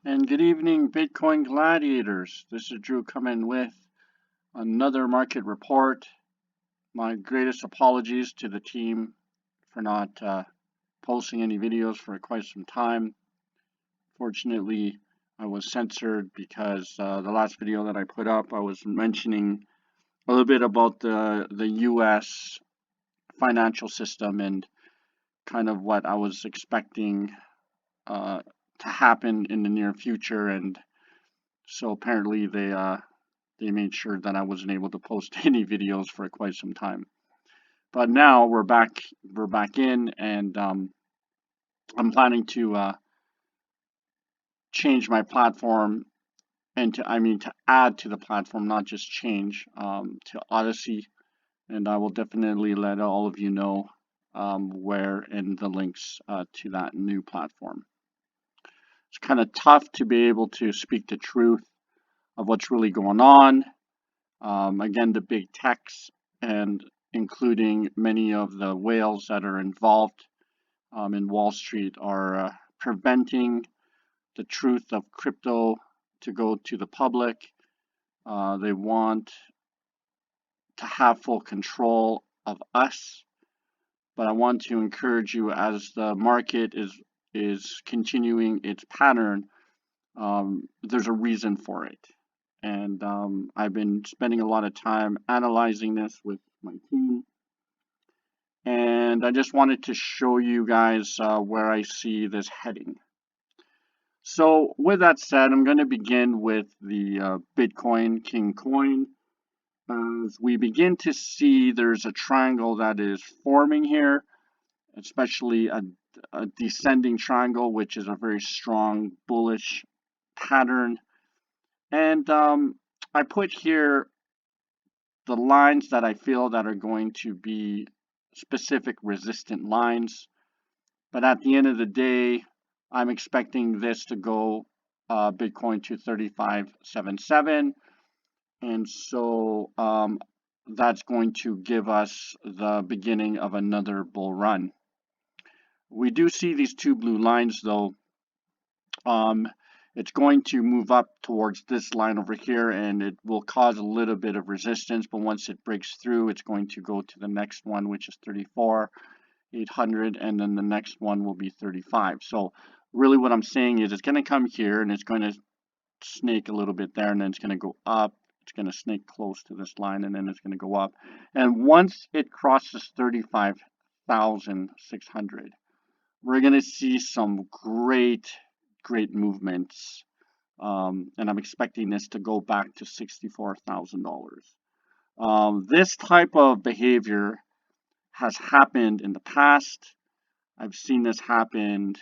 And good evening, Bitcoin gladiators. This is Drew coming with another market report. My greatest apologies to the team for not posting any videos for quite some time. Fortunately, I was censored because the last video that I put up, I was mentioning a little bit about the U.S. financial system and kind of what I was expecting to happen in the near future, and so apparently they made sure that I wasn't able to post any videos for quite some time. But now we're back in, and I'm planning to change my platform and to add to the platform, not just change, to Odyssey, and I will definitely let all of you know where and the links to that new platform. It's kind of tough to be able to speak the truth of what's really going on. Again, the big techs and including many of the whales that are involved in Wall Street are preventing the truth of crypto to go to the public. They want to have full control of us, but I want to encourage you, as the market is continuing its pattern, there's a reason for it. And I've been spending a lot of time analyzing this with my team. And I just wanted to show you guys where I see this heading. So with that said, I'm going to begin with the Bitcoin King coin. As we begin to see, there's a triangle that is forming here, especially a descending triangle, which is a very strong bullish pattern. And I put here the lines that I feel that are going to be specific resistant lines. But at the end of the day, I'm expecting this to go Bitcoin to 35.77. And so that's going to give us the beginning of another bull run. We do see these two blue lines though. It's going to move up towards this line over here, and it will cause a little bit of resistance, but once it breaks through, it's going to go to the next one, which is 34,800, and then the next one will be 35. So really what I'm saying is it's going to come here, and it's going to snake a little bit there, and then it's going to go up. It's going to snake close to this line, and then it's going to go up. And once it crosses 35,600, we're going to see some great movements, and I'm expecting this to go back to $64,000. This type of behavior has happened in the past. I've seen this happen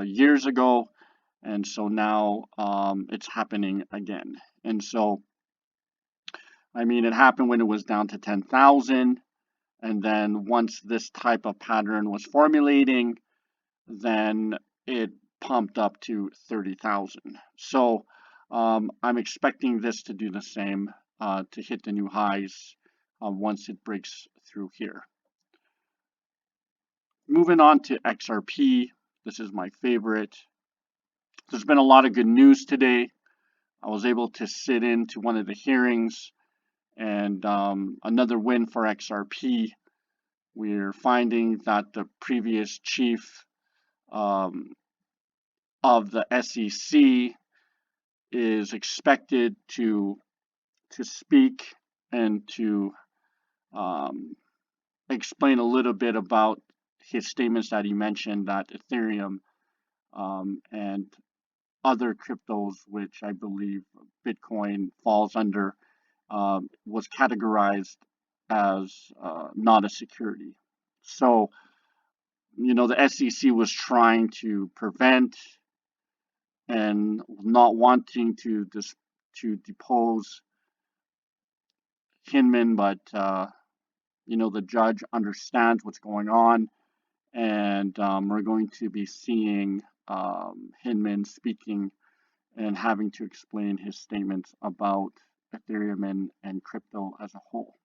years ago, and so now it's happening again. And so, I mean, it happened when it was down to 10,000, and then once this type of pattern was formulating, then it pumped up to 30,000. So I'm expecting this to do the same, to hit the new highs once it breaks through here. Moving on to XRP, this is my favorite. There's been a lot of good news today. I was able to sit into one of the hearings, and another win for XRP. We're finding that the previous chief of the SEC is expected to speak and to explain a little bit about his statements that he mentioned that Ethereum and other cryptos, which I believe Bitcoin falls under, was categorized as not a security. So, you know, the SEC was trying to prevent and not wanting to depose Hinman, but you know, the judge understands what's going on, and we're going to be seeing Hinman speaking and having to explain his statements about Ethereum and crypto as a whole.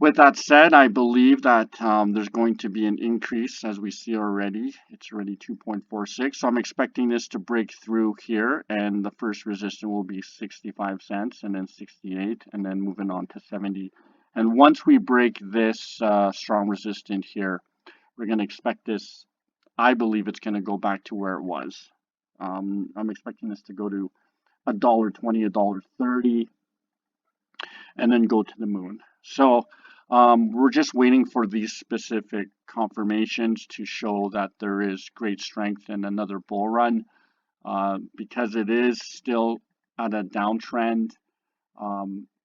With that said, I believe that there's going to be an increase as we see already. It's already 2.46. So I'm expecting this to break through here, and the first resistance will be 65 cents and then 68 and then moving on to 70. And once we break this strong resistance here, we're going to expect this. I believe it's going to go back to where it was. I'm expecting this to go to $1.20, $1.30, and then go to the moon. So we're just waiting for these specific confirmations to show that there is great strength in another bull run, because it is still at a downtrend.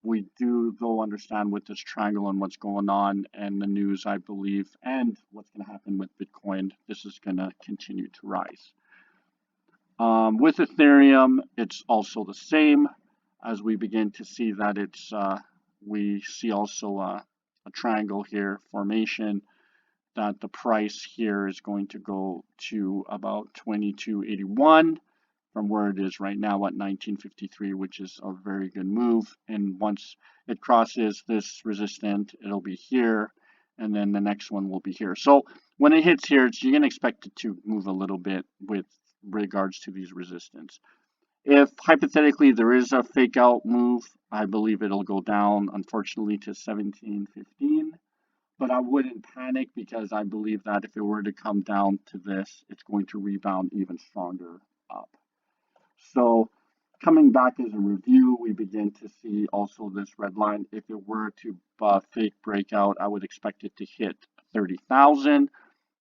We do, though, understand with this triangle and what's going on and the news, I believe, and what's going to happen with Bitcoin, this is going to continue to rise. With Ethereum, it's also the same as we begin to see that we see also a triangle here formation, that the price here is going to go to about 22.81 from where it is right now at 19.53, which is a very good move. And once it crosses this resistance, it'll be here, and then the next one will be here. So when it hits here, you can expect it to move a little bit with regards to these resistance. If hypothetically there is a fake out move, I believe it'll go down, unfortunately, to 17.15. But I wouldn't panic, because I believe that if it were to come down to this, it's going to rebound even stronger up. So coming back as a review, we begin to see also this red line. If it were to fake breakout, I would expect it to hit 30,000.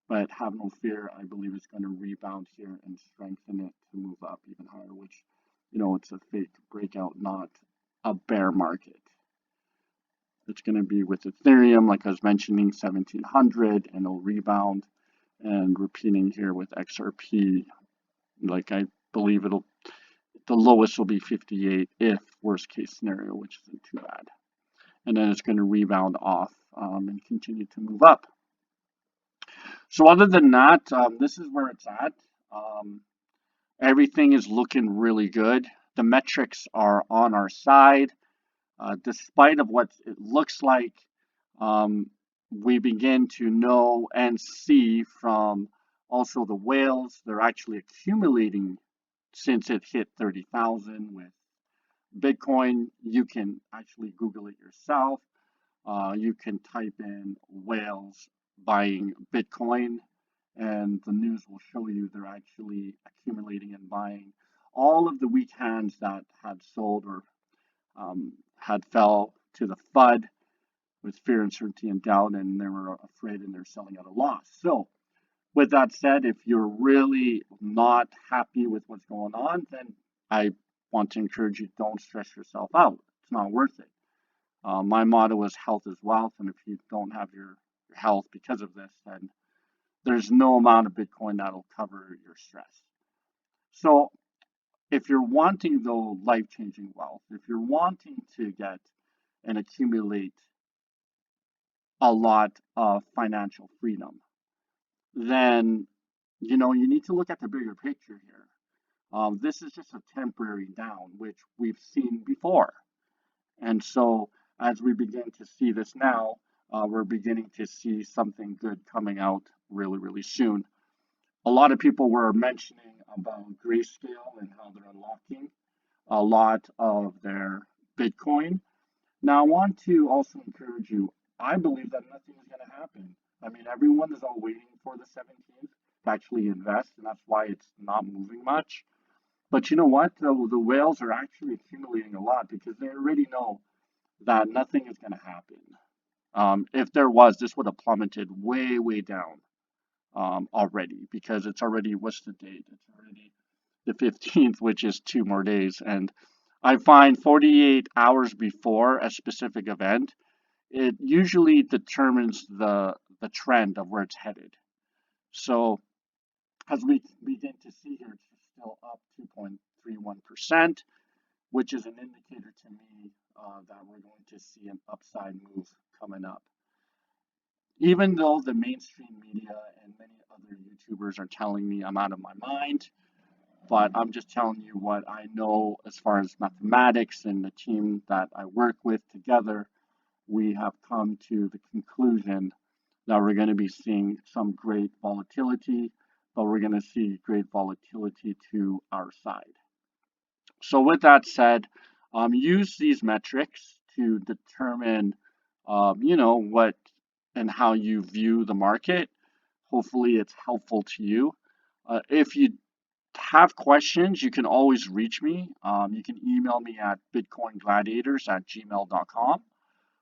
But have no fear, I believe it's going to rebound here and strengthen it to move up even higher, which, it's a fake breakout, not a bear market. It's going to be with Ethereum, like I was mentioning, 1700, and it'll rebound. And repeating here with XRP, like I believe the lowest will be 58 if worst case scenario, which isn't too bad. And then it's going to rebound off and continue to move up. So other than that, this is where it's at. Everything is looking really good. The metrics are on our side. Despite of what it looks like, we begin to know and see from also the whales, they're actually accumulating since it hit 30,000 with Bitcoin. You can actually Google it yourself. You can type in whales buying Bitcoin, and the news will show you they're actually accumulating and buying all of the weak hands that had sold or had fell to the FUD with fear, uncertainty, and doubt, and they were afraid and they're selling at a loss. So with that said, if you're really not happy with what's going on, then I want to encourage you, don't stress yourself out. It's not worth it. My motto is health is wealth, and if you don't have your health because of this, then there's no amount of Bitcoin that'll cover your stress. So if you're wanting, though, life-changing wealth, if you're wanting to get and accumulate a lot of financial freedom, then you need to look at the bigger picture here. This is just a temporary down, which we've seen before. And so as we begin to see this now, we're beginning to see something good coming out really, really soon. A lot of people were mentioning about Grayscale and how they're unlocking a lot of their Bitcoin. Now, I want to also encourage you, I believe that nothing is going to happen. I mean, everyone is all waiting for the 17th to actually invest, and that's why it's not moving much. But you know what? The whales are actually accumulating a lot because they already know that nothing is going to happen. If there was, this would have plummeted way, way down already, because it's already, what's the date? It's already the 15th, which is 2 more days. And I find 48 hours before a specific event, it usually determines the trend of where it's headed. So as we begin to see here, it's still up 2.31%, which is an indicator to me that we're going to see an upside move coming up. Even though the mainstream media and many other YouTubers are telling me I'm out of my mind, but I'm just telling you what I know as far as mathematics and the team that I work with together, we have come to the conclusion that we're going to be seeing some great volatility, but we're going to see great volatility to our side. So with that said, use these metrics to determine, what and how you view the market. Hopefully it's helpful to you. If you have questions, you can always reach me. You can email me at bitcoingladiators@gmail.com,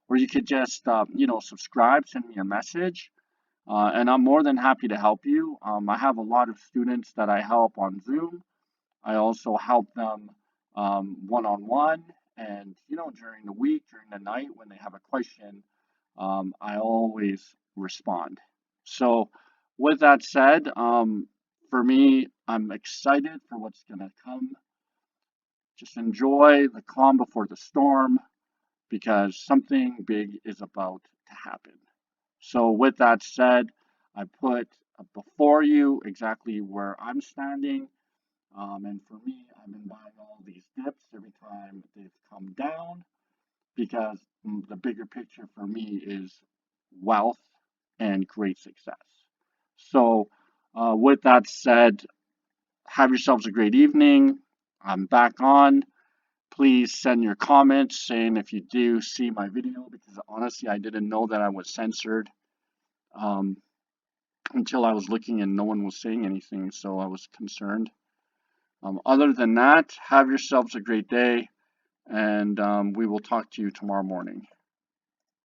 or you could just, subscribe, send me a message, and I'm more than happy to help you. I have a lot of students that I help on Zoom. I also help them one-on-one, and during the week, during the night, when they have a question, I always respond. So, with that said, for me, I'm excited for what's going to come. Just enjoy the calm before the storm because something big is about to happen. So, with that said, I put before you exactly where I'm standing. And for me, I've been buying all these dips every time they've come down because the bigger picture for me is wealth and great success. So, with that said, have yourselves a great evening. I'm back on. Please send your comments saying if you do see my video because honestly, I didn't know that I was censored um, until I was looking and no one was saying anything, so I was concerned. Other than that, have yourselves a great day, and we will talk to you tomorrow morning.